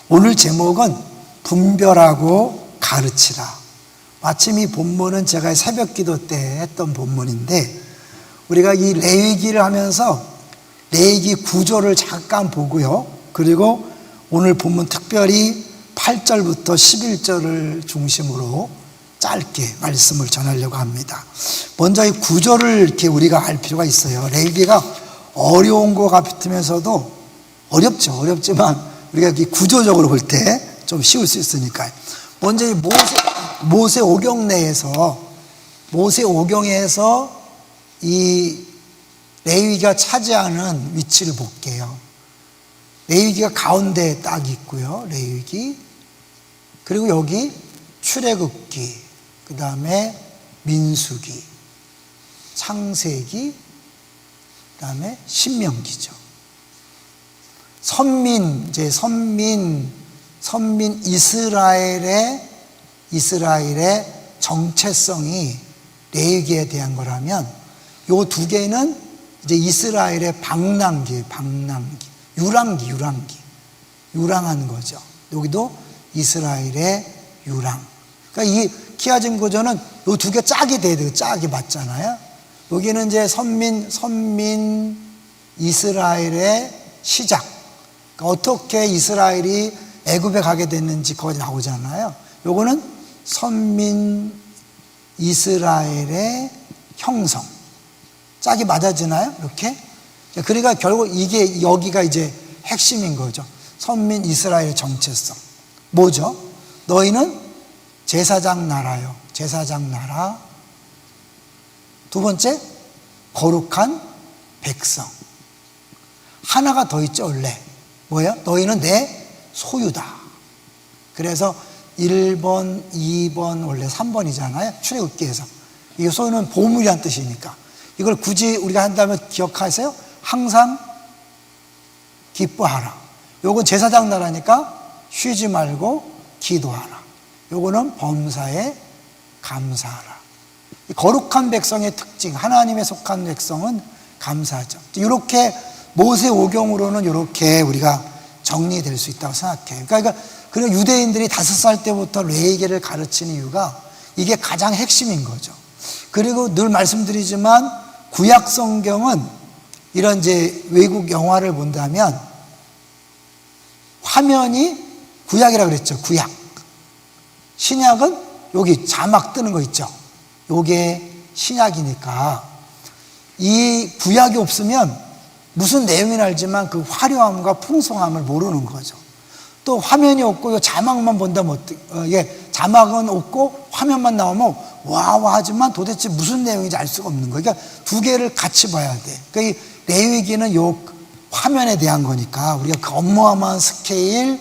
오늘 제목은 분별하고 가르치라. 마침 이 본문은 제가 새벽 기도 때 했던 본문인데, 우리가 이 레위기를 하면서 레위기 구조를 잠깐 보고요, 그리고 오늘 본문 특별히 8절부터 11절을 중심으로 짧게 말씀을 전하려고 합니다. 먼저 이 구조를 이렇게 우리가 알 필요가 있어요. 레위기가 어려운 것 같으면서도 어렵지만 우리가 이렇게 구조적으로 볼 때 좀 쉬울 수 있으니까요. 먼저 이 모세 오경 내에서, 모세 오경에서 이 레위기가 차지하는 위치를 볼게요. 레위기가 가운데에 딱 있고요, 레위기. 그리고 여기 출애굽기, 그 다음에 민수기, 창세기, 그 다음에 신명기죠. 선민 이스라엘의 정체성이 레위기에 대한 거라면, 요 두 개는 이제 이스라엘의 방랑기, 유랑한 거죠. 여기도 이스라엘의 유랑. 그러니까 이 키아진 구조는 요 두 개 짝이 돼야 돼요. 짝이 맞잖아요. 여기는 이제 선민 이스라엘의 시작. 그러니까 어떻게 이스라엘이 애굽에 가게 됐는지 거기 나오잖아요. 요거는 선민 이스라엘의 형성. 짝이 맞아지나요? 이렇게? 그러니까 결국 이게 여기가 이제 핵심인 거죠. 선민 이스라엘의 정체성. 뭐죠? 너희는 제사장 나라요. 제사장 나라. 두 번째, 거룩한 백성. 하나가 더 있죠, 원래. 뭐예요? 너희는 내 소유다. 그래서 1번, 2번, 원래 3번이잖아요. 출애굽기에서. 이 소유는 보물이란 뜻이니까. 이걸 굳이 우리가 한다면 기억하세요. 항상 기뻐하라. 요건 제사장 나라니까 쉬지 말고 기도하라. 요거는 범사에 감사하라. 거룩한 백성의 특징, 하나님에 속한 백성은 감사하죠. 이렇게 모세 오경으로는 이렇게 우리가 정리될 수 있다고 생각해요. 그러니까 유대인들이 5살 때부터 레위기를 가르치는 이유가 이게 가장 핵심인 거죠. 그리고 늘 말씀드리지만 구약 성경은 이런 이제 외국 영화를 본다면 화면이 구약이라 그랬죠. 구약. 신약은 여기 자막 뜨는 거 있죠. 요게 신약이니까 이 구약이 없으면 무슨 내용이나 알지만 그 화려함과 풍성함을 모르는 거죠. 또 화면이 없고 자막만 본다면 자막은 없고 화면만 나오면 와와 하지만 도대체 무슨 내용인지 알 수가 없는 거예요. 그러니까 두 개를 같이 봐야 돼. 그러니까 이 레위기는 요 화면에 대한 거니까 우리가 그 어마어마한 스케일,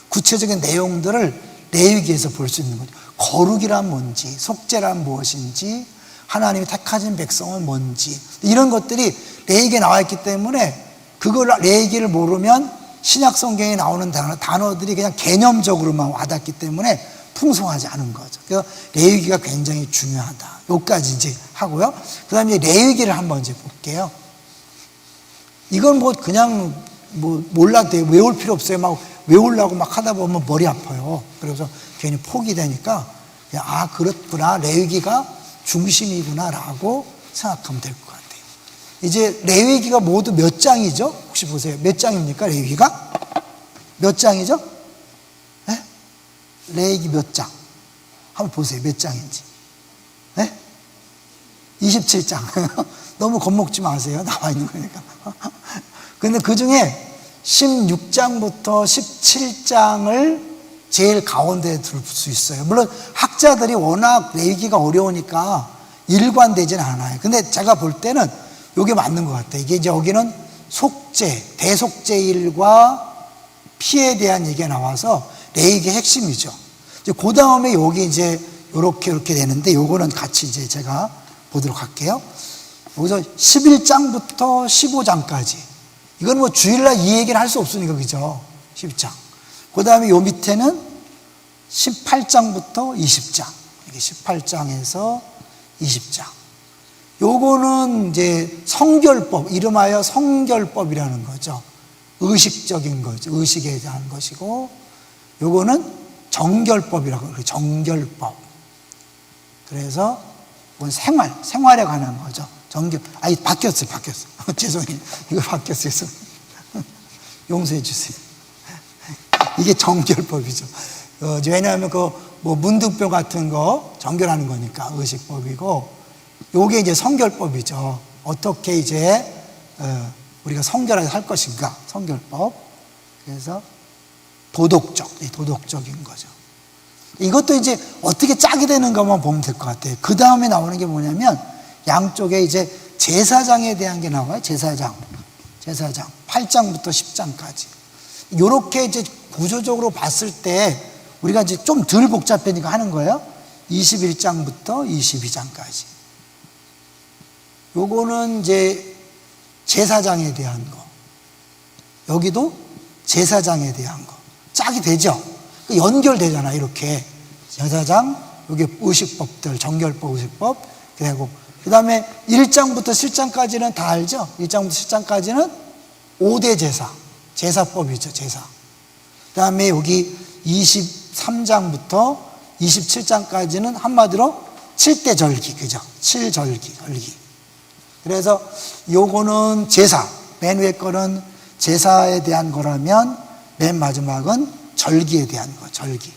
구체적인 내용들을 레위기에서 볼 수 있는 거죠. 거룩이란 뭔지, 속죄란 무엇인지, 하나님이 택하신 백성은 뭔지, 이런 것들이 레위기에 나와 있기 때문에 그걸 레위기를 모르면 신약 성경에 나오는 단어들이 그냥 개념적으로만 와닿기 때문에 풍성하지 않은 거죠. 그래서 레위기가 굉장히 중요하다. 여기까지 이제 하고요. 그 다음에 레위기를 한번 이제 볼게요. 이건 그냥 몰라도 돼요. 외울 필요 없어요. 막 외우려고 막 하다 보면 머리 아파요. 그래서 괜히 포기 되니까, 그렇구나. 레위기가 중심이구나라고 생각하면 될 것 같아요. 이제 레위기가 모두 몇 장이죠? 혹시 보세요. 몇 장입니까? 레위기가? 몇 장이죠? 네? 레위기 몇 장? 한번 보세요. 몇 장인지. 네? 27장. 너무 겁먹지 마세요. 나와 있는 거니까. 근데 그 중에 16장부터 17장을 제일 가운데에 둘 수 있어요. 물론 학자들이 워낙 레위기가 어려우니까 일관되진 않아요. 근데 제가 볼 때는 이게 맞는 것 같아요. 이게 이제 여기는 속죄, 대속죄일과 피에 대한 얘기가 나와서 레위기의 핵심이죠. 이제 그 다음에 여기 이제 이렇게 되는데 요거는 같이 이제 제가 보도록 할게요. 여기서 11장부터 15장까지. 이건 주일날 이 얘기를 할 수 없으니까, 그죠? 12장. 그 다음에 요 밑에는 18장부터 20장. 이게 18장에서 20장. 요거는 이제 성결법, 이름하여 성결법이라는 거죠. 의식적인 거죠. 의식에 대한 것이고, 요거는 정결법이라고 그래요. 정결법. 그래서 이건 생활에 관한 거죠. 바뀌었어요. 죄송해요. 이거 바뀌었어요. 용서해 주세요. 이게 정결법이죠. 왜냐하면 문둥병 같은 거 정결하는 거니까 의식법이고, 요게 이제 성결법이죠. 어떻게 이제 우리가 성결하게 할 것인가, 성결법. 그래서 도덕적인 거죠. 이것도 이제 어떻게 짝이 되는 것만 보면 될 것 같아요. 그 다음에 나오는 게 뭐냐면 양쪽에 이제 제사장에 대한 게 나와요. 제사장 8장부터 10장까지. 요렇게 이제 구조적으로 봤을 때 우리가 이제 좀 덜 복잡하니까 하는 거예요. 21장부터 22장까지. 요거는 이제 제사장에 대한 거. 여기도 제사장에 대한 거. 짝이 되죠? 연결되잖아, 이렇게. 제사장, 여기 의식법들, 정결법, 의식법. 그리고 그 다음에 1장부터 7장까지는 다 알죠? 1장부터 7장까지는 5대 제사. 제사법이죠, 제사. 그 다음에 여기 23장부터 27장까지는 한마디로 7대 절기, 그죠? 7절기. 그래서 요거는 제사. 맨 위에 거는 제사에 대한 거라면 맨 마지막은 절기에 대한 거, 절기.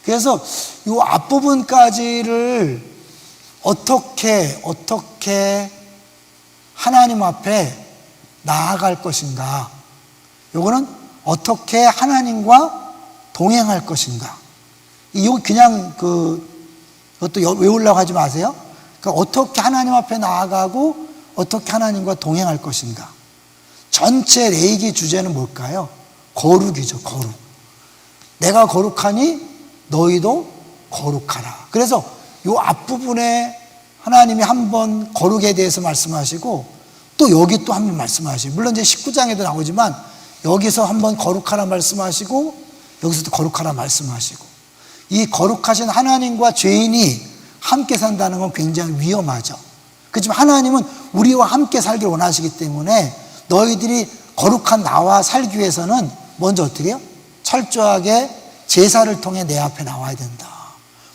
그래서 요 앞부분까지를 어떻게 하나님 앞에 나아갈 것인가. 요거는 어떻게 하나님과 동행할 것인가. 이거 그냥 그것도 외우려고 하지 마세요. 그러니까 어떻게 하나님 앞에 나아가고 어떻게 하나님과 동행할 것인가. 전체 레이기 주제는 뭘까요? 거룩이죠, 거룩. 내가 거룩하니 너희도 거룩하라. 그래서 이 앞부분에 하나님이 한번 거룩에 대해서 말씀하시고 또 여기 또 한 번 말씀하시고, 물론 이제 19장에도 나오지만 여기서 한번 거룩하라 말씀하시고 여기서 또 거룩하라 말씀하시고, 이 거룩하신 하나님과 죄인이 함께 산다는 건 굉장히 위험하죠. 그렇지만 하나님은 우리와 함께 살기를 원하시기 때문에 너희들이 거룩한 나와 살기 위해서는 먼저 어떻게 해요? 철저하게 제사를 통해 내 앞에 나와야 된다.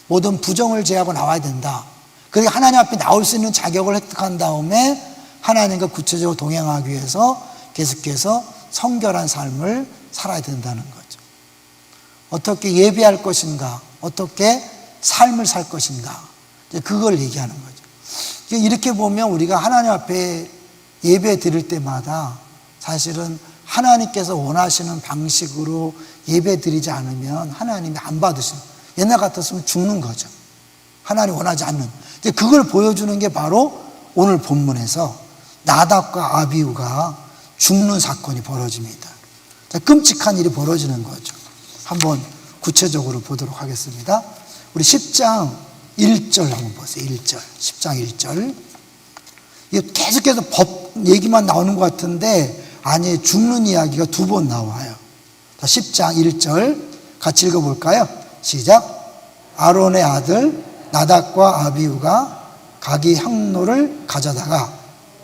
모든 부정을 제하고 나와야 된다. 그리고 하나님 앞에 나올 수 있는 자격을 획득한 다음에 하나님과 구체적으로 동행하기 위해서 계속해서 성결한 삶을 살아야 된다는 거죠. 어떻게 예배할 것인가, 어떻게 삶을 살 것인가, 그걸 얘기하는 거죠. 이렇게 보면 우리가 하나님 앞에 예배 드릴 때마다 사실은 하나님께서 원하시는 방식으로 예배 드리지 않으면 하나님이 안 받으시는, 옛날 같았으면 죽는 거죠. 하나님 원하지 않는. 이제 그걸 보여주는 게 바로 오늘 본문에서 나답과 아비후가 죽는 사건이 벌어집니다. 끔찍한 일이 벌어지는 거죠. 한번 구체적으로 보도록 하겠습니다. 우리 10장 1절 한번 보세요. 1절. 10장 1절. 이게 계속해서 법 얘기만 나오는 것 같은데 아니, 죽는 이야기가 두 번 나와요. 10장 1절 같이 읽어볼까요? 시작. 아론의 아들 나답과 아비후가 각기 향로를 가져다가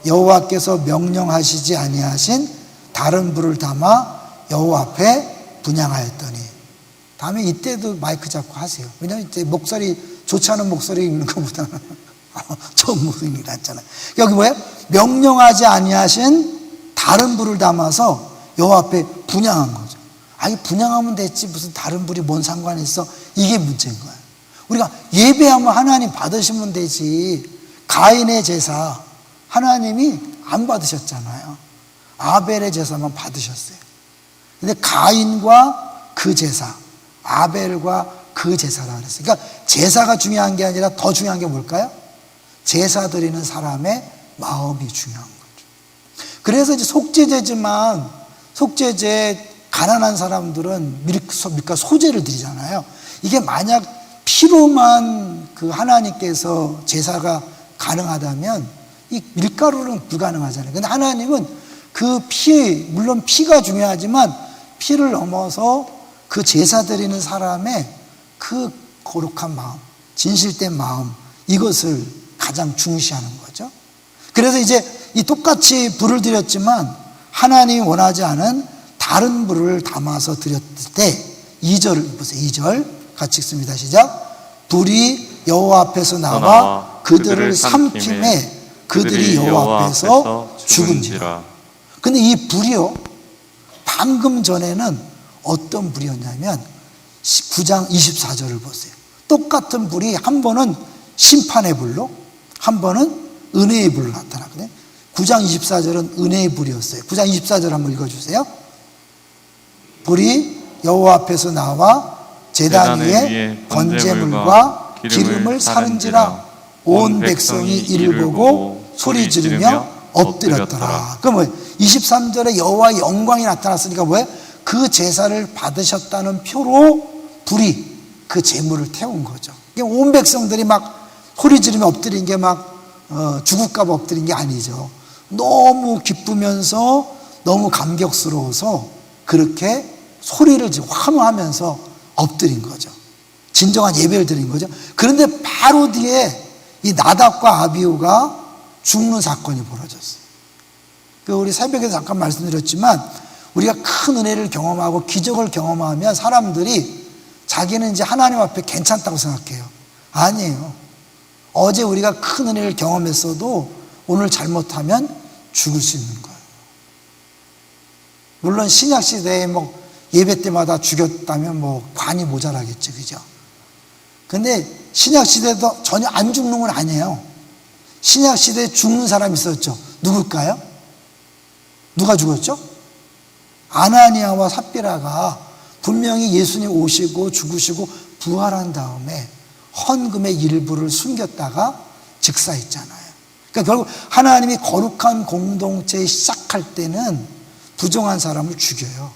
여호와께서 명령하시지 아니하신 다른 불을 담아 여호와 앞에 분향하였더니. 다음에 이때도 마이크 잡고 하세요. 왜냐하면 이제 목소리 좋지 않은 목소리 읽는 것보다는 좋은 목소리 낫잖아요. 여기 뭐예요? 명령하지 아니하신 다른 불을 담아서 여호와 앞에 분향한 거죠. 아니, 분향하면 됐지 무슨 다른 불이 뭔 상관이 있어? 이게 문제인 거예요. 우리가 예배하면 하나님 받으시면 되지. 가인의 제사 하나님이 안 받으셨잖아요. 아벨의 제사만 받으셨어요. 근데 가인과 그 제사, 아벨과 그 제사라 그랬어요. 그러니까 제사가 중요한 게 아니라 더 중요한 게 뭘까요? 제사 드리는 사람의 마음이 중요한 거죠. 그래서 이제 속죄제지만 속죄제 가난한 사람들은 밀가 소제를 드리잖아요. 이게 만약 피로만 그 하나님께서 제사가 가능하다면 이 밀가루는 불가능하잖아요. 근데 하나님은 그 피, 물론 피가 중요하지만 피를 넘어서 그 제사 드리는 사람의 그 거룩한 마음, 진실된 마음, 이것을 가장 중시하는 거죠. 그래서 이제 이 똑같이 불을 드렸지만 하나님이 원하지 않은 다른 불을 담아서 드렸을 때 2절을 보세요. 2절 같이 읽습니다. 시작. 불이 여호와 앞에서 나와 그들을 삼킴에 그들이 여호와 앞에서 죽은지라. 근데 이 불이요, 방금 전에는 어떤 불이었냐면 9장 24절을 보세요. 똑같은 불이 한 번은 심판의 불로, 한 번은 은혜의 불로 나타나거든요. 9장 24절은 은혜의 불이었어요. 9장 24절 한번 읽어주세요. 불이 여호와 앞에서 나와 제단 위에 번제물과 기름을 사른지라 온 백성이 이를 보고 소리 지르며 엎드렸더라. 그럼 뭐예요? 23절에 여호와의 영광이 나타났으니까 뭐예요? 그 제사를 받으셨다는 표로 불이 그 제물을 태운 거죠. 온 백성들이 막 소리 지르며 엎드린 게 막 죽을까 봐 엎드린 게 아니죠. 너무 기쁘면서 너무 감격스러워서 그렇게 소리를 지르고 환호하면서 엎드린 거죠. 진정한 예배를 드린 거죠. 그런데 바로 뒤에 이 나답과 아비후가 죽는 사건이 벌어졌어요. 우리 새벽에도 잠깐 말씀드렸지만 우리가 큰 은혜를 경험하고 기적을 경험하면 사람들이 자기는 이제 하나님 앞에 괜찮다고 생각해요. 아니에요. 어제 우리가 큰 은혜를 경험했어도 오늘 잘못하면 죽을 수 있는 거예요. 물론 신약 시대에 뭐 예배 때마다 죽였다면 뭐 관이 모자라겠죠, 그죠? 근데 신약 시대도 전혀 안 죽는 건 아니에요. 신약 시대에 죽는 사람이 있었죠. 누굴까요? 누가 죽었죠? 아나니아와 삽비라가 분명히 예수님 오시고 죽으시고 부활한 다음에 헌금의 일부를 숨겼다가 즉사했잖아요. 그러니까 결국 하나님이 거룩한 공동체 시작할 때는 부정한 사람을 죽여요.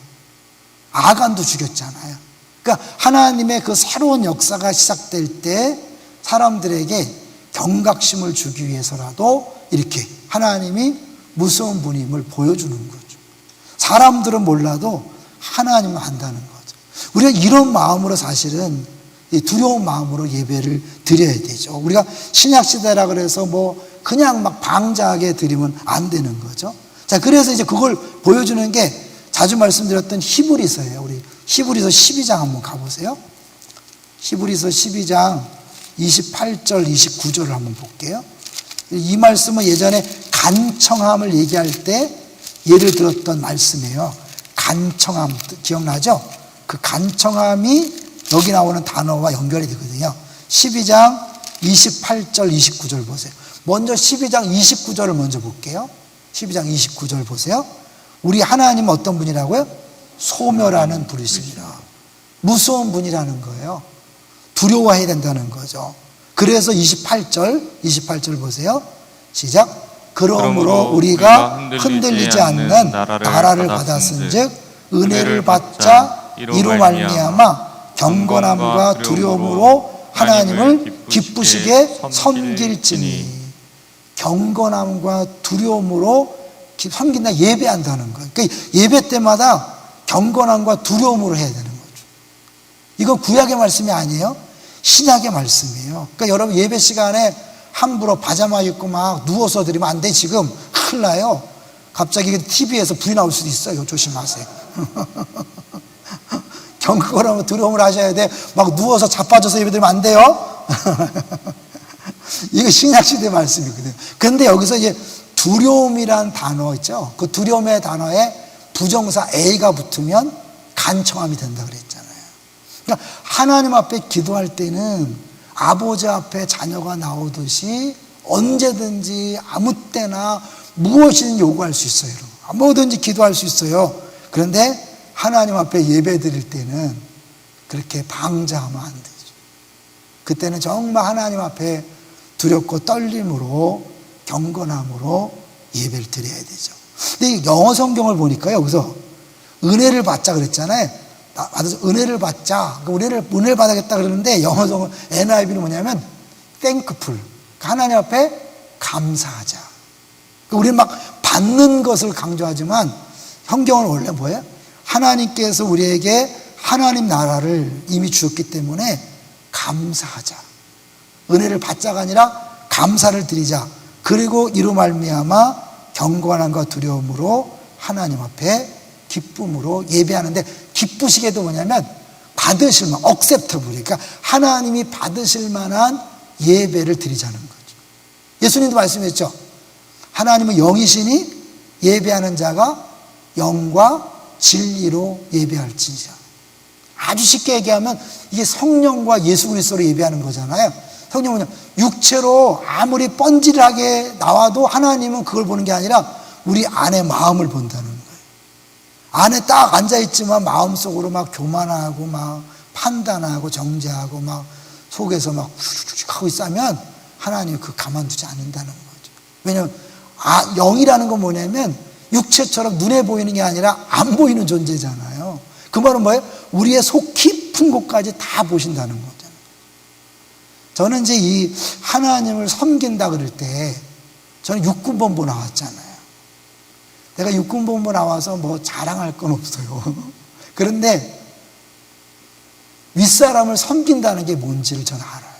아간도 죽였잖아요. 그러니까 하나님의 그 새로운 역사가 시작될 때 사람들에게 경각심을 주기 위해서라도 이렇게 하나님이 무서운 분임을 보여주는 거죠. 사람들은 몰라도 하나님은 안다는 거죠. 우리가 이런 마음으로 사실은 두려운 마음으로 예배를 드려야 되죠. 우리가 신약시대라 그래서 뭐 그냥 막 방자하게 드리면 안 되는 거죠. 자, 그래서 이제 그걸 보여주는 게 자주 말씀드렸던 히브리서예요. 우리 히브리서 12장 한번 가보세요. 히브리서 12장 28절 29절을 한번 볼게요. 이 말씀은 예전에 간청함을 얘기할 때 예를 들었던 말씀이에요. 간청함 기억나죠? 그 간청함이 여기 나오는 단어와 연결이 되거든요. 12장 28절 29절 보세요. 먼저 12장 29절을 먼저 볼게요. 12장 29절 보세요. 우리 하나님은 어떤 분이라고요? 소멸하는 분이십니다. 무서운 분이라는 거예요. 두려워해야 된다는 거죠. 그래서 28절 보세요. 시작. 그러므로 우리가 흔들리지 않는 나라를 받았은즉 은혜를 받자 이로 말미암아 경건함과 두려움으로 하나님을 기쁘시게 섬길지니. 경건함과 두려움으로 섬긴다, 예배한다는 거예요. 그러니까 예배 때마다 경건함과 두려움으로 해야 되는 거죠. 이건 구약의 말씀이 아니에요. 신약의 말씀이에요. 그러니까 여러분 예배 시간에 함부로 파자마 입고 막 누워서 드리면 안 돼. 지금 큰일 나요. 갑자기 TV에서 불이 나올 수도 있어요. 조심하세요. 경건하고 두려움을 하셔야 돼. 막 누워서 자빠져서 예배드리면 안 돼요. 이거 신약시대 말씀이거든요. 그런데 여기서 이제 두려움이란 단어 있죠. 그 두려움의 단어에 부정사 A가 붙으면 간청함이 된다 그랬잖아요. 그러니까 하나님 앞에 기도할 때는 아버지 앞에 자녀가 나오듯이 언제든지 아무 때나 무엇이든 요구할 수 있어요. 뭐든지 기도할 수 있어요. 그런데 하나님 앞에 예배 드릴 때는 그렇게 방자하면 안 되죠. 그때는 정말 하나님 앞에 두렵고 떨림으로 경건함으로 예배를 드려야 되죠. 근데 영어 성경을 보니까 여기서 은혜를 받자 그랬잖아요. 은혜를 받자. 은혜를 받아야겠다 그러는데 영어 성경 NIV는 뭐냐면 thankful. 하나님 앞에 감사하자. 우리는 막 받는 것을 강조하지만 성경은 원래 뭐예요? 하나님께서 우리에게 하나님 나라를 이미 주었기 때문에 감사하자. 은혜를 받자가 아니라 감사를 드리자. 그리고 이로 말미암아 경건함과 두려움으로 하나님 앞에 기쁨으로 예배하는데, 기쁘시게도 뭐냐면 받으실 만한, acceptable, 그러니까 하나님이 받으실 만한 예배를 드리자는 거죠. 예수님도 말씀했죠. 하나님은 영이시니 예배하는 자가 영과 진리로 예배할지니라. 아주 쉽게 얘기하면 이게 성령과 예수 그리스도로 예배하는 거잖아요. 성령은 육체로 아무리 뻔질하게 나와도 하나님은 그걸 보는 게 아니라 우리 안의 마음을 본다는 거예요. 안에 딱 앉아있지만 마음속으로 막 교만하고 막 판단하고 정죄하고 막 속에서 막 후죽죽 하고 있으면 하나님이 그 가만두지 않는다는 거죠. 왜냐하면 영이라는 건 뭐냐면 육체처럼 눈에 보이는 게 아니라 안 보이는 존재잖아요. 그 말은 뭐예요? 우리의 속 깊은 곳까지 다 보신다는 거잖아요. 저는 이제 이 하나님을 섬긴다 그럴 때 저는 육군본부 나왔잖아요. 내가 육군본부 나와서 뭐 자랑할 건 없어요. 그런데 윗사람을 섬긴다는 게 뭔지를 저는 알아요.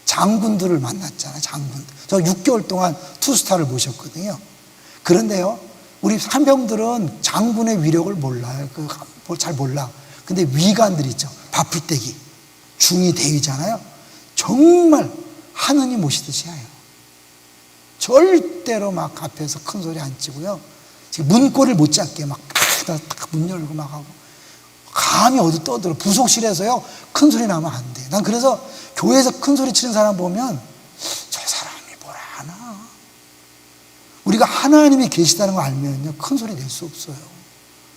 장군들을 만났잖아요. 장군들. 저 6개월 동안 투스타를 모셨거든요. 그런데요, 우리 상병들은 장군의 위력을 몰라요. 잘 몰라. 근데 위관들 있죠. 바풀떼기. 중위 대위잖아요. 정말 하느님 모시듯이 해요. 절대로 막 앞에서 큰 소리 안 치고요. 지금 문고리를 못 잡게 막 문 열고 막 하고. 감히 어디 떠들어. 부속실에서요, 큰 소리 나면 안 돼. 난 그래서 교회에서 큰 소리 치는 사람 보면 저 사람이 뭘 아나. 우리가 하나님이 계시다는 걸 알면요, 큰 소리 낼 수 없어요.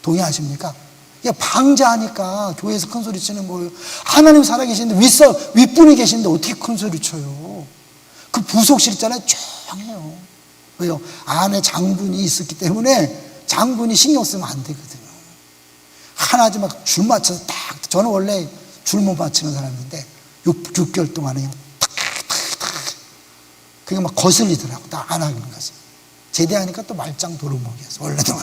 동의하십니까? 이게 방자하니까 교회에서 큰 소리 치는 거예요. 하나님 살아계시는데 윗분이 계시는데 어떻게 큰 소리 쳐요? 그 부속실 있잖아요. 조용해요. 왜요? 안에 장군이 있었기 때문에 장군이 신경 쓰면 안 되거든요. 하나지 막 줄 맞춰서 딱, 저는 원래 줄 못 맞추는 사람인데 6개월 동안에 탁탁탁 그게 막 거슬리더라고. 딱 안 하는 거지. 제대하니까 또 말짱 도루묵이었어. 원래도.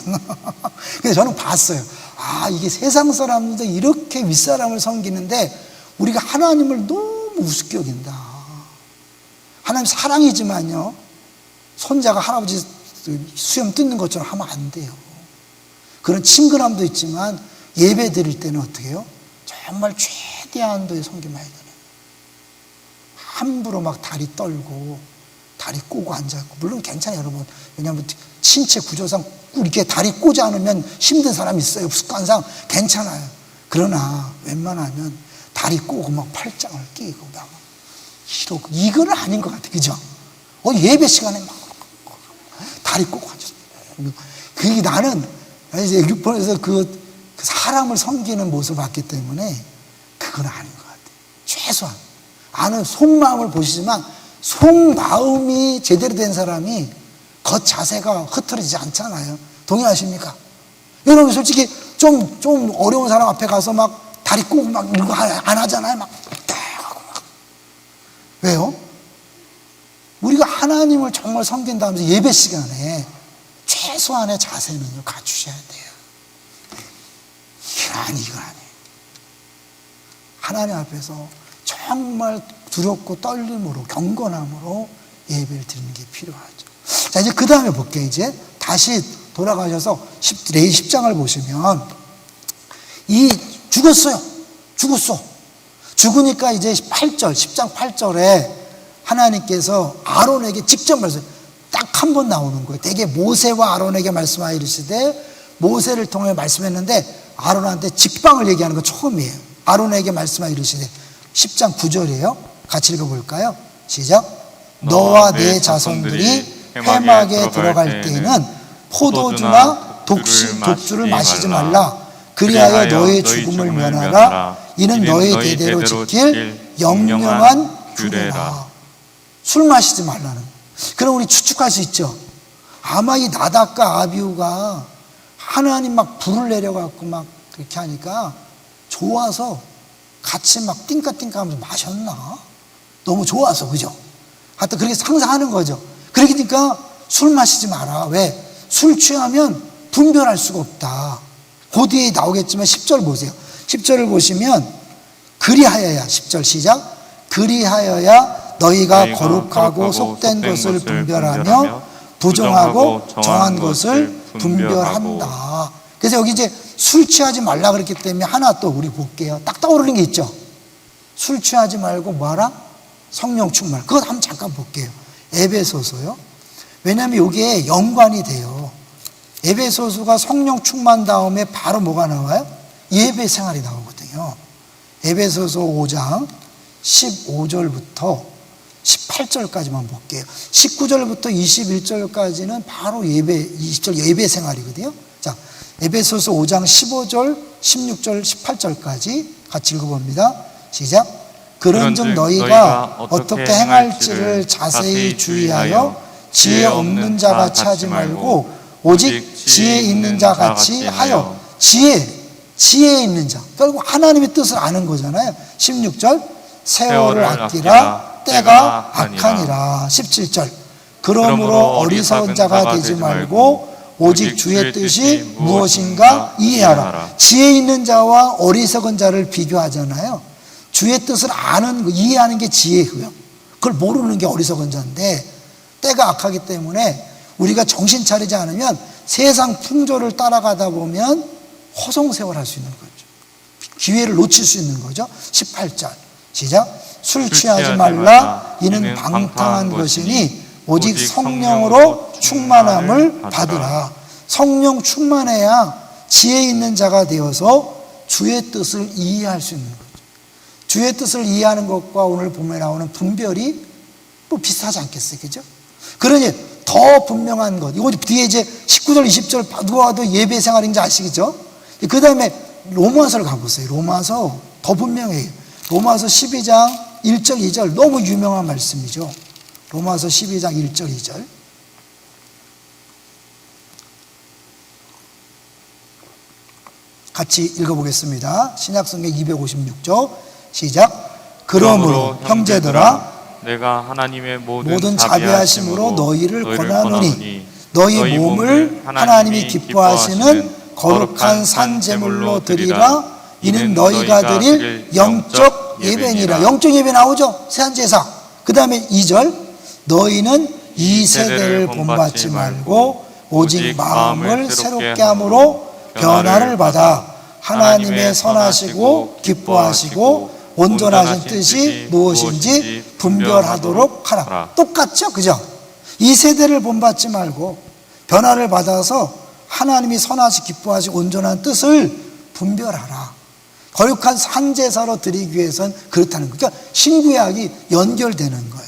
그래서 저는 봤어요. 아, 이게 세상 사람들 이렇게 윗사람을 섬기는데 우리가 하나님을 너무 우습게 여긴다. 하나님 사랑이지만요, 손자가 할아버지 수염 뜯는 것처럼 하면 안 돼요. 그런 친근함도 있지만 예배 드릴 때는 어떻게 해요? 정말 최대한도의 섬김해야 되는. 함부로 막 다리 떨고 다리 꼬고 앉아있고. 물론 괜찮아요, 여러분. 왜냐하면 신체 구조상 이렇게 다리 꼬지 않으면 힘든 사람이 있어요. 습관상 괜찮아요. 그러나 웬만하면 다리 꼬고 막 팔짱을 끼고 막 이러고. 이거는 아닌 것 같아. 그죠? 예배 시간에 막 다리 꼬고 앉았어요. 그게 나는 이제 6번에서 그 사람을 섬기는 모습을 봤기 때문에 그건 아닌 것 같아요. 최소한. 아는 속마음을 보시지만 속마음이 제대로 된 사람이 겉자세가 흐트러지지 않잖아요. 동의하십니까? 여러분 솔직히 좀 어려운 사람 앞에 가서 막 다리 꼬고 막 이러고 안 하잖아요. 막 왜요? 우리가 하나님을 정말 섬긴다면서 예배 시간에 최소한의 자세는요 갖추셔야 돼요. 이건 아니에요. 하나님 앞에서 정말 두렵고 떨림으로 경건함으로 예배를 드리는 게 필요하죠. 자, 이제 그 다음에 볼게요. 이제 다시 돌아가셔서 레위 10장을 보시면 죽었어요. 죽으니까 이제 8절 10장 8절에 하나님께서 아론에게 직접 말씀, 딱 한 번 나오는 거예요. 되게 모세와 아론에게 말씀하여 이르시되, 모세를 통해 말씀했는데 아론한테 직방을 얘기하는 거 처음이에요. 아론에게 말씀하여 이르시되, 10장 9절이에요. 같이 읽어볼까요? 시작. 너와 내 자손들이 회막에 들어갈 때에는 포도주나 독주를 마시지 말라. 그리하여 너의 죽음을 면하라. 이는 너의 대대로 지킬 영영한 규례라. 술 마시지 말라는. 그럼 우리 추측할 수 있죠. 아마 이 나답과 아비후가 하나님 막 불을 내려갖고 막 그렇게 하니까 좋아서 같이 막 띵까띵까 하면서 마셨나? 너무 좋아서, 그죠? 하여튼 그렇게 상상하는 거죠. 그러니까 술 마시지 마라. 왜? 술 취하면 분별할 수가 없다. 그 뒤에 나오겠지만 10절 보세요. 10절을 보시면 그리하여야, 10절 시작. 그리하여야 너희가 거룩하고 속된 것을 분별하며 부정하고 정한 것을 분별한다. 그래서 여기 이제 술 취하지 말라 그랬기 때문에 하나 또 우리 볼게요. 딱 떠오르는 게 있죠. 술 취하지 말고 뭐하라? 성령 충만. 그것 한번 잠깐 볼게요. 에베소서요. 왜냐하면 이게 연관이 돼요. 에베소서가 성령 충만 다음에 바로 뭐가 나와요? 예배 생활이 나오거든요. 에베소서 5장 15절부터 18절까지만 볼게요. 19절부터 21절까지는 바로 예배, 20절 예배 생활이거든요. 자, 에베소서 5장 15절, 16절, 18절까지 같이 읽어봅니다. 시작. 그런즉 너희가 어떻게 행할지를 자세히 주의하여 지혜 없는 자같이 하지 말고 오직 지혜 있는 자같이 하여. 지혜에 있는 자. 결국 하나님의 뜻을 아는 거잖아요. 16절 세월을 아끼라 때가 악하니라. 17절 그러므로 어리석은 자가 되지 말고 오직 주의 뜻이 무엇인가 이해하라. 지혜 있는 자와 어리석은 자를 비교하잖아요. 주의 뜻을 아는, 이해하는 게 지혜고요. 그걸 모르는 게 어리석은 자인데 때가 악하기 때문에 우리가 정신 차리지 않으면 세상 풍조를 따라가다 보면 허송세월할 수 있는 거죠. 기회를 놓칠 수 있는 거죠. 18절 시작. 술 취하지 말라 이는 방탕한 것이니 오직 성령으로 충만함을 받으라. 성령 충만해야 지혜 있는 자가 되어서 주의 뜻을 이해할 수 있는 거죠. 주의 뜻을 이해하는 것과 오늘 본문에 나오는 분별이 뭐 비슷하지 않겠어요? 그죠? 그러니 더 분명한 것. 이거 뒤에 이제 19절, 20절 누가 와도 예배 생활인지 아시겠죠? 그 다음에 로마서를 가보세요. 로마서 더 분명해요. 로마서 12장 1절, 2절 너무 유명한 말씀이죠. 로마서 12장 1절, 2절. 같이 읽어보겠습니다. 신약성경 256조 시작. 그러므로 형제들아 내가 하나님의 모든 자비하심으로 너희를 권하노니 너희 몸을 하나님이 기뻐하시는 거룩한 산 제물로 드리라. 이는 너희가 드릴 영적 예배니라. 영적 예배 나오죠. 세한제사. 그 다음에 2절 너희는 이 세대를 본받지 말고 오직 마음을 새롭게 함으로 변화를 받아 하나님의 선하시고 기뻐하시고 온전하신 뜻이 무엇인지 분별하도록 하라. 똑같죠? 그죠? 이 세대를 본받지 말고 변화를 받아서 하나님이 선하시 기뻐하시고 온전한 뜻을 분별하라. 거룩한 산제사로 드리기 위해서는 그렇다는 거예요. 그러니까 신구약이 연결되는 거예요.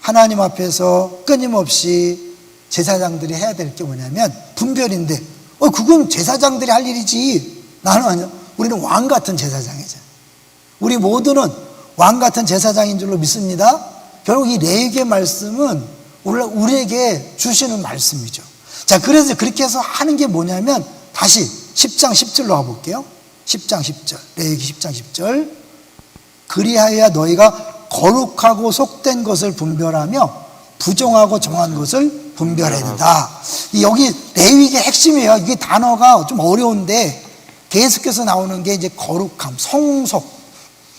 하나님 앞에서 끊임없이 제사장들이 해야 될 게 뭐냐면 분별인데 그건 제사장들이 할 일이지. 나는 아니야. 우리는 왕 같은 제사장이죠. 우리 모두는 왕 같은 제사장인 줄로 믿습니다. 결국 이 레위기의 말씀은 우리에게 주시는 말씀이죠. 자, 그래서 그렇게 해서 하는 게 뭐냐면 다시 10장 10절로 와볼게요. 10장 10절. 레위기 10장 10절. 그리하여 너희가 거룩하고 속된 것을 분별하며 부정하고 정한 것을 분별해야 된다. 여기 레위기의 핵심이에요. 이게 단어가 좀 어려운데 계속해서 나오는 게 이제 거룩함,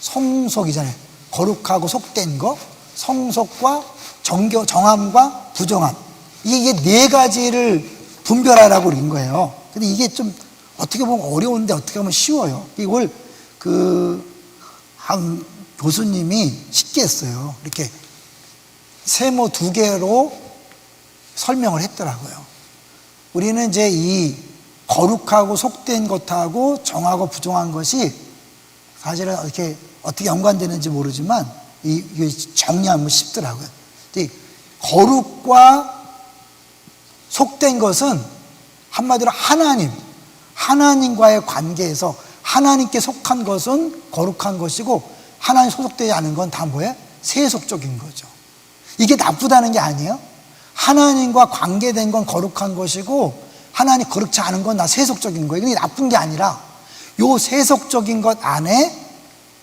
성속이잖아요. 거룩하고 속된 거, 성속과 정함과 부정함. 이게 네 가지를 분별하라고 그런 거예요. 근데 이게 좀 어떻게 보면 어려운데 어떻게 보면 쉬워요. 이걸 한 교수님이 쉽게 했어요. 이렇게 세모 2개로 설명을 했더라고요. 우리는 이제 이 거룩하고 속된 것하고 정하고 부정한 것이 사실은 이렇게 어떻게 연관되는지 모르지만 이게 정리하면 쉽더라고요. 거룩과 속된 것은 한마디로 하나님과의 관계에서 하나님께 속한 것은 거룩한 것이고 하나님 소속되지 않은 건 다 뭐예요? 세속적인 거죠. 이게 나쁘다는 게 아니에요. 하나님과 관계된 건 거룩한 것이고 하나님 거룩지 않은 건 나 세속적인 거예요. 이게 나쁜 게 아니라 요 세속적인 것 안에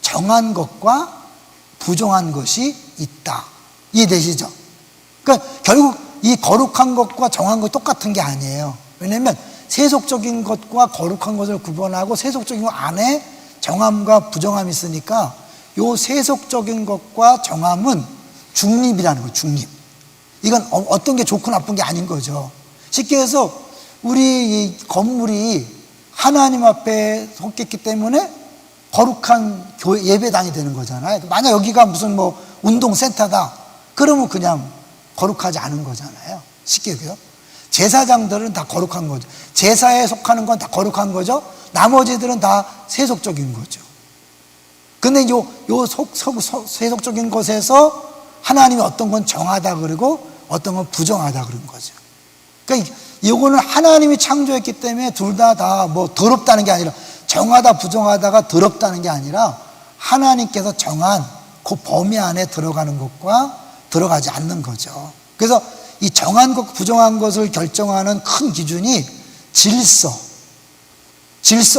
정한 것과 부정한 것이 있다. 이해되시죠? 그러니까 결국 이 거룩한 것과 정한 것이 똑같은 게 아니에요. 왜냐하면 세속적인 것과 거룩한 것을 구분하고 세속적인 것 안에 정함과 부정함이 있으니까 요 세속적인 것과 정함은 중립이라는 거예요. 중립. 이건 어떤 게 좋고 나쁜 게 아닌 거죠. 쉽게 해서 우리 이 건물이 하나님 앞에 섰기 때문에 거룩한 예배당이 되는 거잖아요. 만약 여기가 무슨 뭐 운동센터다, 그러면 그냥 거룩하지 않은 거잖아요. 쉽게 얘기해요. 제사장들은 다 거룩한 거죠. 제사에 속하는 건 다 거룩한 거죠. 나머지들은 다 세속적인 거죠. 근데 세속적인 것에서 하나님이 어떤 건 정하다 그러고 어떤 건 부정하다 그런 거죠. 그러니까 이거는 하나님이 창조했기 때문에 둘 다 뭐 더럽다는 게 아니라, 정하다 부정하다가 더럽다는 게 아니라 하나님께서 정한 그 범위 안에 들어가는 것과 들어가지 않는 거죠. 그래서 이 정한 것, 부정한 것을 결정하는 큰 기준이 질서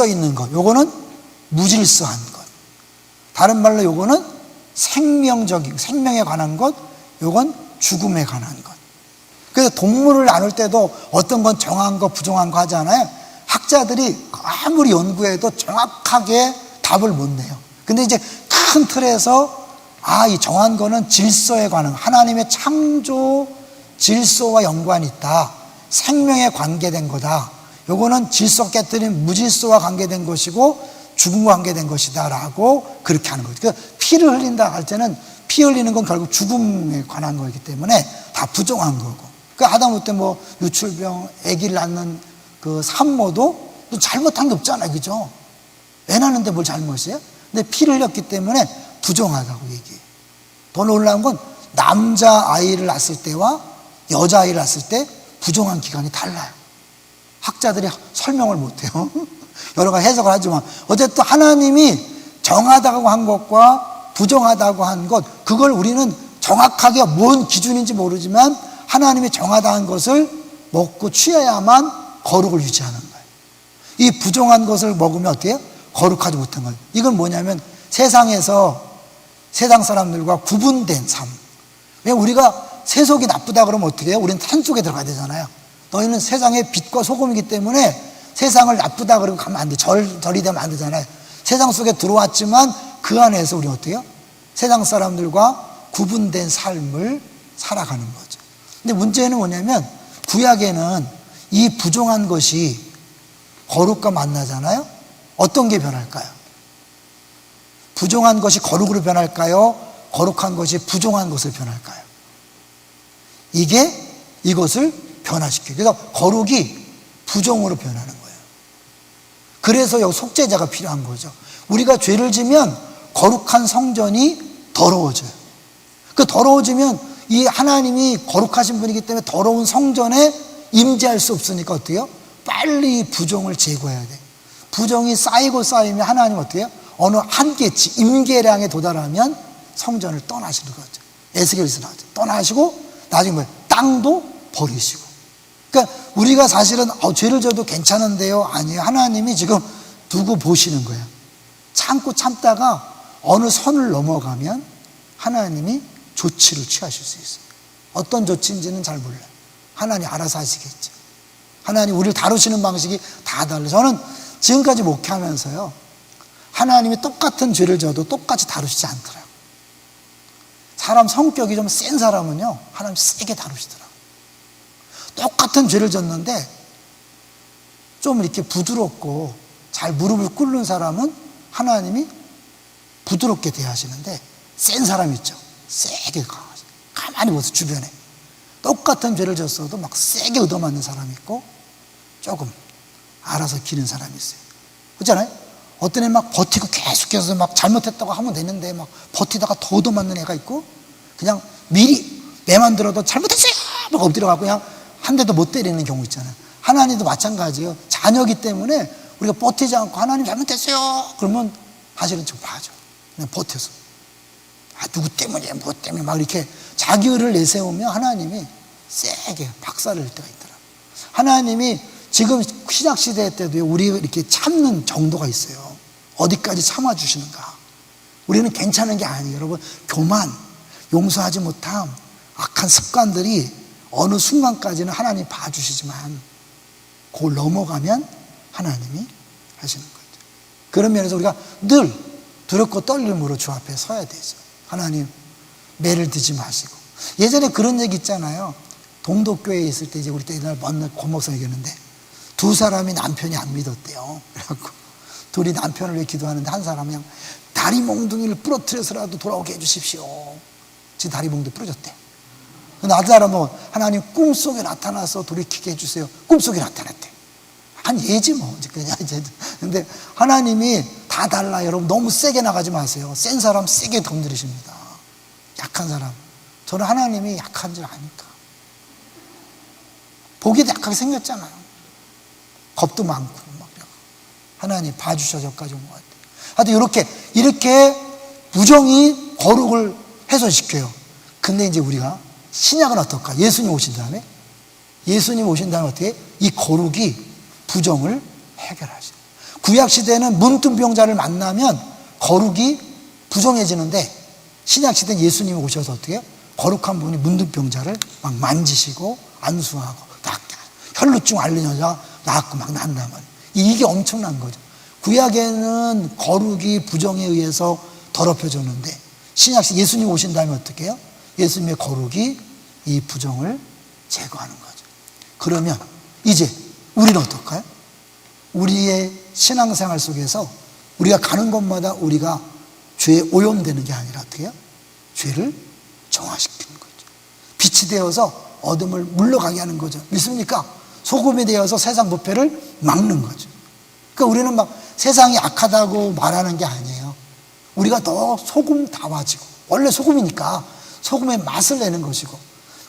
있는 것. 요거는 무질서한 것. 다른 말로 요거는 생명에 관한 것, 요건 죽음에 관한 것. 그래서 동물을 나눌 때도 어떤 건 정한 거, 부정한 거 하잖아요. 학자들이 아무리 연구해도 정확하게 답을 못 내요. 근데 이제 큰 틀에서 이 정한 거는 질서에 관한, 하나님의 창조 질서와 연관이 있다. 생명에 관계된 거다. 요거는 질서 깨뜨린 무질서와 관계된 것이고 죽음과 관계된 것이다 라고 그렇게 하는 거죠. 그러니까 피를 흘린다 할 때는 피 흘리는 건 결국 죽음에 관한 거이기 때문에 다 부정한 거고. 그러니까 하다못해 뭐 유출병, 아기를 낳는 그 산모도 잘못한 게 없잖아요. 그죠? 애 낳는데 뭘 잘못이에요? 근데 피를 흘렸기 때문에 부정하다고 얘기해요. 더 놀라운 건 남자아이를 낳았을 때와 여자아이를 낳았을 때 부정한 기간이 달라요. 학자들이 설명을 못해요. 여러 가지 해석을 하지만 어쨌든 하나님이 정하다고 한 것과 부정하다고 한 것, 그걸 우리는 정확하게 뭔 기준인지 모르지만 하나님이 정하다 한 것을 먹고 취해야만 거룩을 유지하는 거예요. 이 부정한 것을 먹으면 어떻게 해요? 거룩하지 못한 거예요. 이건 뭐냐면 세상에서 세상 사람들과 구분된 삶. 왜 우리가 세속이 나쁘다 그러면 어떻게 해요? 우리는 산속에 들어가야 되잖아요. 너희는 세상의 빛과 소금이기 때문에 세상을 나쁘다 그러고 가면 안 돼. 절이 되면 안 되잖아요. 세상 속에 들어왔지만 그 안에서 우리 어떻게 해요? 세상 사람들과 구분된 삶을 살아가는 거죠. 근데 문제는 뭐냐면 구약에는 이 부정한 것이 거룩과 만나잖아요. 어떤 게 변할까요? 부정한 것이 거룩으로 변할까요? 거룩한 것이 부정한 것을 변할까요? 이게 이것을 변화시켜요. 그래서 거룩이 부정으로 변하는 거예요. 그래서 여기 속죄자가 필요한 거죠. 우리가 죄를 지면 거룩한 성전이 더러워져요. 그 더러워지면 이 하나님이 거룩하신 분이기 때문에 더러운 성전에 임재할 수 없으니까 어떻게 해요? 빨리 부정을 제거해야 돼. 부정이 쌓이고 쌓이면 하나님 어떻게 해요? 어느 한계치, 임계량에 도달하면 성전을 떠나시는 거죠. 에스겔에서 나오죠. 떠나시고 나중에 뭐예요? 땅도 버리시고. 그러니까 우리가 사실은 죄를 져도 괜찮은데요. 아니에요. 하나님이 지금 두고 보시는 거예요. 참고 참다가 어느 선을 넘어가면 하나님이 조치를 취하실 수 있어요. 어떤 조치인지는 잘 몰라요. 하나님 알아서 하시겠죠. 하나님 우리를 다루시는 방식이 다 달라요. 저는 지금까지 목회하면서요, 하나님이 똑같은 죄를 져도 똑같이 다루시지 않더라고요. 사람 성격이 좀 센 사람은요, 하나님 세게 다루시더라고요. 똑같은 죄를 졌는데 좀 이렇게 부드럽고 잘 무릎을 꿇는 사람은 하나님이 부드럽게 대하시는데, 센 사람 있죠. 세게 강하죠. 가만히 보세요. 주변에 똑같은 죄를 졌어도 막 세게 얻어맞는 사람이 있고 조금 알아서 기는 사람이 있어요. 그렇잖아요? 어떤 애는 막 버티고 계속해서 막 잘못했다고 하면 되는데 막 버티다가 더 얻어맞는 애가 있고, 그냥 미리 매만 들어도 잘못했어요 막 엎드려가고 그냥 한 대도 못 때리는 경우 있잖아요. 하나님도 마찬가지예요. 자녀기 때문에 우리가 버티지 않고 하나님 잘못했어요 그러면 사실은 좀 봐줘. 그냥 버텨서 누구 때문에 뭐 때문에 막 이렇게 자기 의를 내세우면 하나님이 세게 박살을 낼 때가 있더라. 하나님이 지금 신약시대 때도 우리 이렇게 참는 정도가 있어요. 어디까지 참아주시는가. 우리는 괜찮은 게 아니에요. 여러분, 교만, 용서하지 못함, 악한 습관들이 어느 순간까지는 하나님이 봐주시지만 그걸 넘어가면 하나님이 하시는 거죠. 그런 면에서 우리가 늘 두렵고 떨림으로 주 앞에 서야 되죠. 하나님, 매를 드지 마시고. 예전에 그런 얘기 있잖아요. 동독교회에 있을 때 이제 우리 때 옛날 먼 고목사 얘기했는데, 두 사람이 남편이 안 믿었대요. 그래갖고 둘이 남편을 위해 기도하는데 한 사람은 그냥 다리 몽둥이를 부러뜨려서라도 돌아오게 해주십시오. 지금 다리 몽둥이 부러졌대. 근데 아들 사람은 하나님 꿈속에 나타나서 돌이키게 해주세요. 꿈속에 나타났대. 한 예지 뭐. 그냥 이제. 근데 하나님이 다 달라. 여러분 너무 세게 나가지 마세요. 센 사람 세게 건드리십니다. 약한 사람. 저는 하나님이 약한 줄 아니까. 보기도 약하게 생겼잖아요. 겁도 많고 막. 하나님 봐주셔서 여기까지 온 것 같아요. 하여튼 이렇게 부정이 거룩을 훼손시켜요. 근데 이제 우리가 신약은 어떨까? 예수님 오신 다음에 어떻게? 이 거룩이 부정을 해결하죠. 구약시대는 문둥병자를 만나면 거룩이 부정해지는데 신약시대는 예수님이 오셔서 어떻게 해요? 거룩한 분이 문둥병자를 막 만지시고 안수하고 혈루증 앓는 여자 낳았고 막 난단 말이에요. 이게 엄청난 거죠. 구약에는 거룩이 부정에 의해서 더럽혀졌는데 신약시 예수님 오신 다음에 어떻게 해요? 예수님의 거룩이 이 부정을 제거하는 거죠. 그러면 이제 우리는 어떨까요? 우리의 신앙생활 속에서 우리가 가는 곳마다 우리가 죄에 오염되는 게 아니라 어떻게 해요? 죄를 정화시키는 거죠. 빛이 되어서 어둠을 물러가게 하는 거죠. 믿습니까? 소금이 되어서 세상 부패를 막는 거죠. 그러니까 우리는 막 세상이 악하다고 말하는 게 아니에요. 우리가 더 소금다워지고, 원래 소금이니까 소금의 맛을 내는 것이고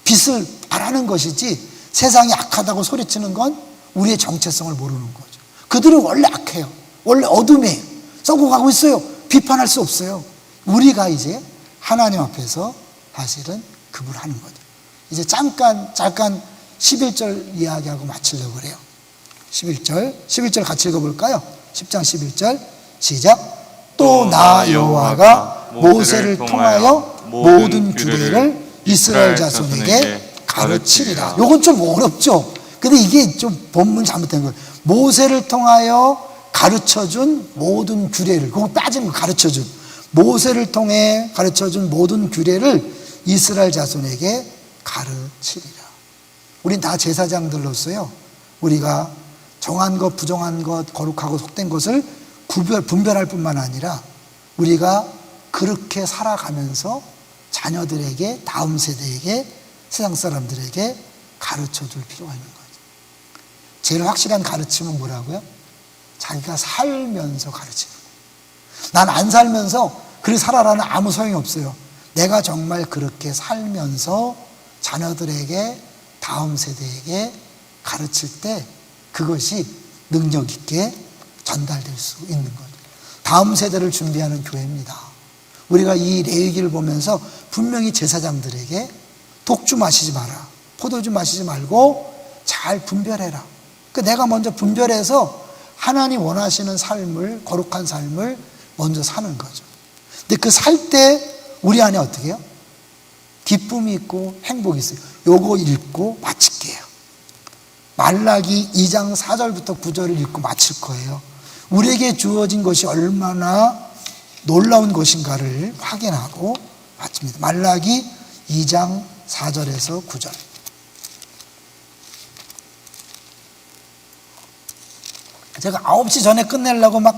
빛을 발하는 것이지, 세상이 악하다고 소리치는 건 우리의 정체성을 모르는 거죠. 그들은 원래 악해요. 원래 어둠이에요. 썩어가고 있어요. 비판할 수 없어요. 우리가 이제 하나님 앞에서 사실은 구분하는 거죠. 이제 잠깐 11절 이야기하고 마치려고 그래요. 11절 같이 읽어볼까요? 10장 11절 시작. 또 나 여호와가 모세를 통하여 모든 규례를 이스라엘 자손에게 가르치리라. 요건 좀 어렵죠. 근데 이게 좀 본문 잘못된 거예요. 모세를 통하여 가르쳐준 모든 규례를, 그거 빠진 거 가르쳐준, 모세를 통해 가르쳐준 모든 규례를 이스라엘 자손에게 가르치리라. 우린 다 제사장들로서요, 우리가 정한 것, 부정한 것, 거룩하고 속된 것을 분별할 뿐만 아니라 우리가 그렇게 살아가면서 자녀들에게, 다음 세대에게, 세상 사람들에게 가르쳐 줄 필요가 있는 거죠. 제일 확실한 가르침은 뭐라고요? 자기가 살면서 가르치는 거예요. 난 안 살면서 그렇게 살아라는 아무 소용이 없어요. 내가 정말 그렇게 살면서 자녀들에게, 다음 세대에게 가르칠 때 그것이 능력 있게 전달될 수 있는 거죠. 다음 세대를 준비하는 교회입니다. 우리가 이 레위기를 보면서 분명히 제사장들에게 독주 마시지 마라, 포도주 마시지 말고 잘 분별해라. 그러니까 내가 먼저 분별해서 하나님 원하시는 삶을, 거룩한 삶을 먼저 사는 거죠. 근데 그 살 때 우리 안에 어떻게 해요? 기쁨이 있고 행복이 있어요. 요거 읽고 마칠게요. 말라기 2장 4절부터 9절을 읽고 마칠 거예요. 우리에게 주어진 것이 얼마나 놀라운 것인가를 확인하고 마칩니다. 말라기 2장 4절에서 9절. 제가 9시 전에 끝내려고 막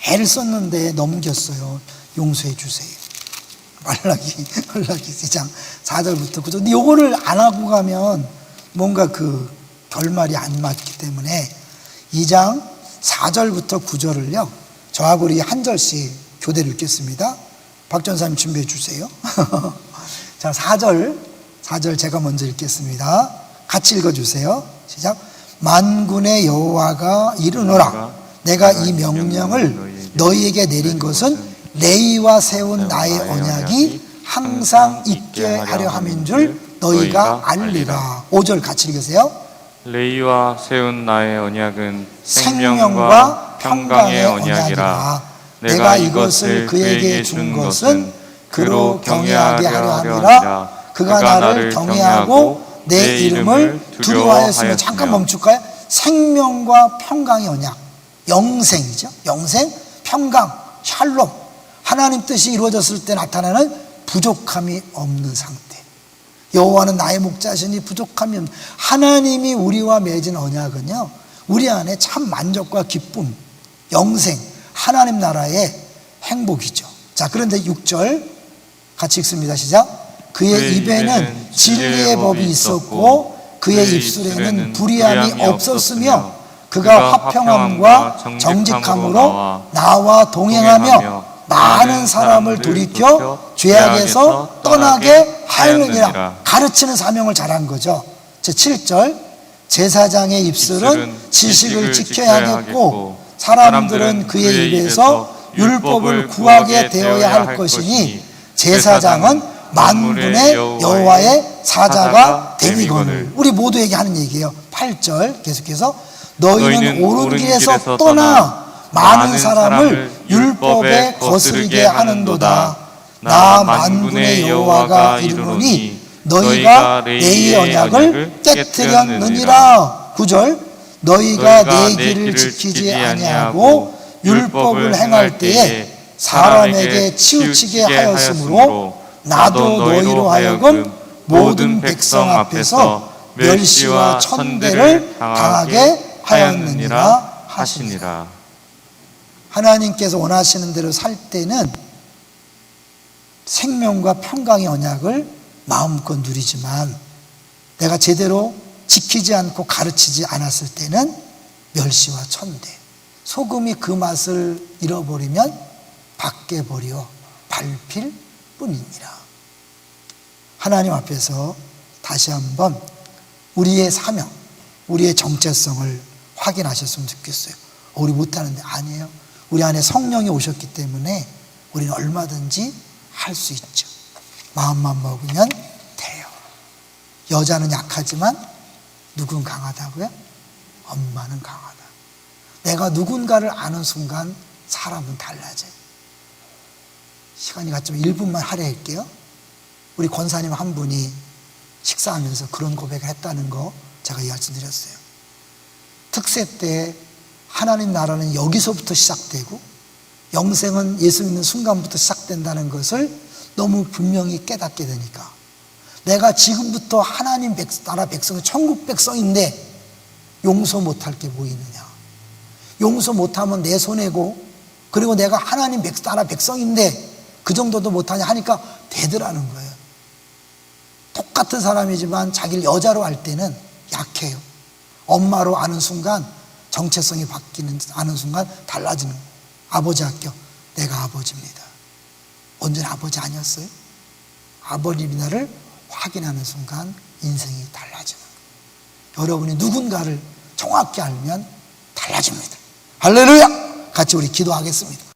애를 썼는데 넘겼어요. 용서해 주세요. 말라기 2장 4절부터 9절. 근데 요거를 안 하고 가면 뭔가 그 결말이 안 맞기 때문에 2장 4절부터 9절을요, 저하고 우리 한 절씩 교대를 읽겠습니다. 박 전사님 준비해 주세요. 자, 4절 제가 먼저 읽겠습니다. 같이 읽어주세요. 시작. 만군의 여호와가 이르노라. 내가 이 명령을 너희에게 내린 것은 레위와 세운 나의 언약이 항상 있게 하려 함인 줄 너희가 알리라. 5절 같이 읽으세요. 레위와 세운 나의 언약은 생명과 평강의 언약이라. 내가 이것을 그에게 준 것은 그로 경외하게 하려 함이라. 그가 나를 경외하고 내 이름을 두려워하였으며. 잠깐 멈출까요? 생명과 평강의 언약, 영생이죠. 영생, 평강, 샬롬. 하나님 뜻이 이루어졌을 때 나타나는 부족함이 없는 상태. 여호와는 나의 목자시니 부족함이 없는. 하나님이 우리와 맺은 언약은요, 우리 안에 참 만족과 기쁨, 영생, 하나님 나라의 행복이죠. 자, 그런데 6절 같이 읽습니다. 시작. 그의 입에는 진리의 법이 있었고 그의 입술에는 불의함이 없었으며 그가 화평함과 정직함으로 나와 동행하며 많은 사람을 돌이켜 죄악에서 떠나게 하였느니라. 가르치는 사명을 잘한 거죠. 제 7절 제사장의 입술은 지식을 지켜야 하겠고 사람들은 그의 입에서 율법을 구하게 되어야 할 것이니 제사장은 만군의 여호와의 사자가 됨이거늘. 우리 모두에게 하는 얘기예요. 8절 계속해서 너희는 옳은 길에서 떠나 많은 사람을 율법에 거스르게 하는도다. 나 만군의 여호와가 이르노니 너희가 내 언약을 깨뜨렸느니라. 9절 너희가 내 길을 지키지 아니하고 율법을 행할 때에 사람에게 치우치게 하였으므로 나도 너희로 하여금 모든 백성 앞에서 멸시와 천대를 당하게 하였느니라 하시니라. 하나님께서 원하시는 대로 살 때는 생명과 평강의 언약을 마음껏 누리지만 내가 제대로 지키지 않고 가르치지 않았을 때는 멸시와 천대, 소금이 그 맛을 잃어버리면 밖에 버려 밟힐 뿐이니라. 하나님 앞에서 다시 한번 우리의 사명, 우리의 정체성을 확인하셨으면 좋겠어요. 우리 못하는데 아니에요. 우리 안에 성령이 오셨기 때문에 우리는 얼마든지 할 수 있죠. 마음만 먹으면 돼요. 여자는 약하지만 누군 강하다고요? 엄마는 강하다. 내가 누군가를 아는 순간 사람은 달라져요. 시간이 갔지만 1분만 할애할게요. 우리 권사님 한 분이 식사하면서 그런 고백을 했다는 거 제가 말씀드렸어요. 특세 때 하나님 나라는 여기서부터 시작되고 영생은 예수 믿는 순간부터 시작된다는 것을 너무 분명히 깨닫게 되니까 내가 지금부터 하나님 나라 백성이 천국 백성인데 용서 못할 게 뭐 있느냐. 용서 못하면 내 손해고 그리고 내가 하나님 나라 백성인데 그 정도도 못하냐 하니까 되더라는 거예요. 똑같은 사람이지만 자기를 여자로 할 때는 약해요. 엄마로 아는 순간 정체성이 바뀌는 아는 순간 달라지는 거예요. 아버지 합격. 내가 아버지입니다. 언제나 아버지 아니었어요? 아버지나를 확인하는 순간 인생이 달라지는 거예요. 여러분이 누군가를 정확히 알면 달라집니다. 할렐루야! 같이 우리 기도하겠습니다.